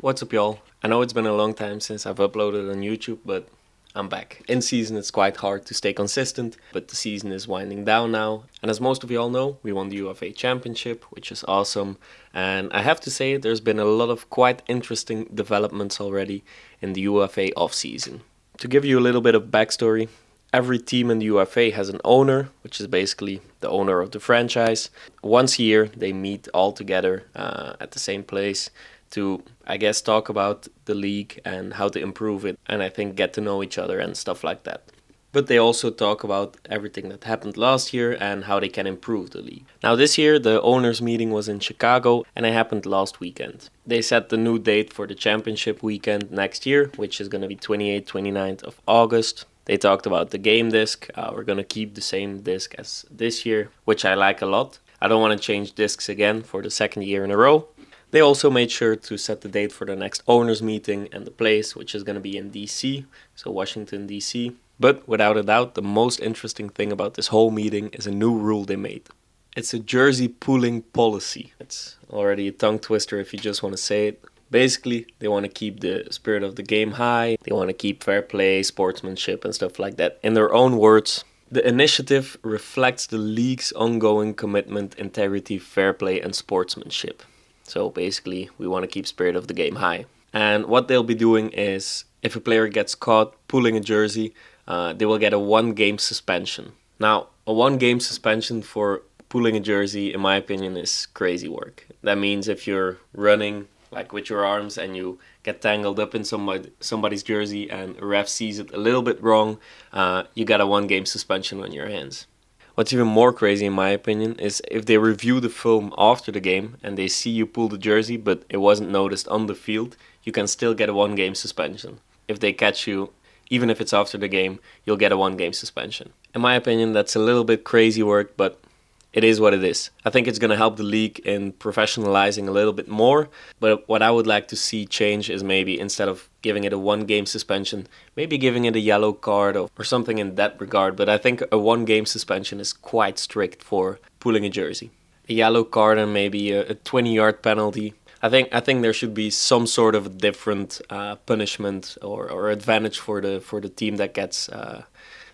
What's up, y'all? I know it's been a long time since I've uploaded on YouTube, but I'm back. In season, it's quite hard to stay consistent, but the season is winding down now. And as most of y'all know, we won the UFA Championship, which is awesome. And I have to say, there's been a lot of quite interesting developments already in the UFA off-season. To give you a little bit of backstory, every team in the UFA has an owner, which is basically the owner of the franchise. Once a year, they meet all together at the same place to, I guess, talk about the league and how to improve it, and I think get to know each other and stuff like that. But they also talk about everything that happened last year and how they can improve the league. Now this year the owners meeting was in Chicago and it happened last weekend. They set the new date for the championship weekend next year, which is going to be 28th, 29th of August. They talked about the game disc. We're going to keep the same disc as this year, which I like a lot. I don't want to change discs again for the second year in a row. They also made sure to set the date for the next owners meeting and the place, which is going to be in DC, so Washington DC. But without a doubt, the most interesting thing about this whole meeting is a new rule they made. It's a jersey pooling policy. It's already a tongue twister if you just want to say it. Basically, they want to keep the spirit of the game high. They want to keep fair play, sportsmanship, and stuff like that. In their own words, the initiative reflects the league's ongoing commitment, integrity, fair play, and sportsmanship. So basically, we want to keep spirit of the game high. And what they'll be doing is, if a player gets caught pulling a jersey, they will get a 1-game suspension. Now, a 1-game suspension for pulling a jersey, in my opinion, is crazy work. That means if you're running like with your arms and you get tangled up in somebody's jersey and a ref sees it a little bit wrong, you got a 1-game suspension on your hands. What's even more crazy in my opinion is if they review the film after the game and they see you pull the jersey but it wasn't noticed on the field, you can still get a 1-game suspension. If they catch you, even if it's after the game, you'll get a 1-game suspension. In my opinion, that's a little bit crazy work, but it is what it is. I think it's going to help the league in professionalizing a little bit more, but what I would like to see change is maybe instead of giving it a 1-game suspension, maybe giving it a yellow card or something in that regard. But I think a 1-game suspension is quite strict for pulling a jersey. A yellow card and maybe a 20-yard penalty. I think there should be some sort of different punishment or advantage for the team that gets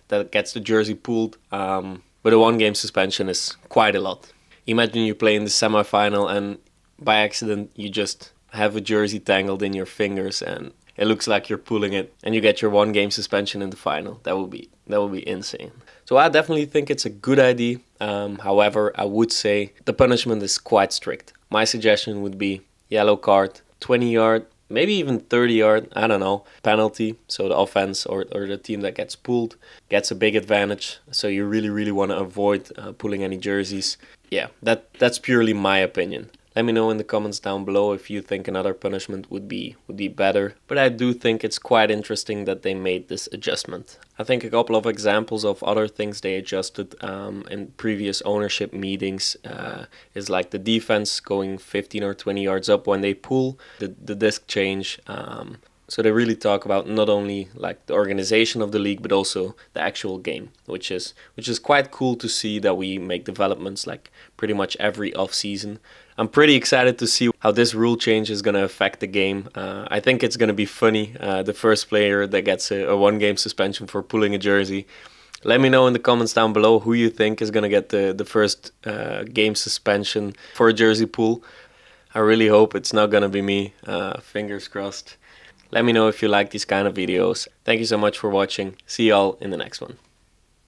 the jersey pulled. But a 1-game suspension is quite a lot. Imagine you play in the semifinal and by accident you just have a jersey tangled in your fingers and it looks like you're pulling it and you get your 1-game suspension in the final. That would be insane. So I definitely think it's a good idea. However, I would say the punishment is quite strict. My suggestion would be yellow card, 20-yard, maybe even 30-yard, I don't know, penalty. So the offense or the team that gets pulled gets a big advantage. So you really, really want to avoid pulling any jerseys. Yeah, that's purely my opinion. Let me know in the comments down below if you think another punishment would be better. But I do think it's quite interesting that they made this adjustment. I think a couple of examples of other things they adjusted in previous ownership meetings is like the defense going 15 or 20 yards up when they pull, the disc change. So they really talk about not only like the organization of the league, but also the actual game, which is quite cool to see that we make developments like pretty much every off season. I'm pretty excited to see how this rule change is going to affect the game. I think it's going to be funny. The first player that gets a 1-game suspension for pulling a jersey. Let me know in the comments down below who you think is going to get the first game suspension for a jersey pull. I really hope it's not going to be me. Fingers crossed. Let me know if you like these kind of videos. Thank you so much for watching. See y'all in the next one.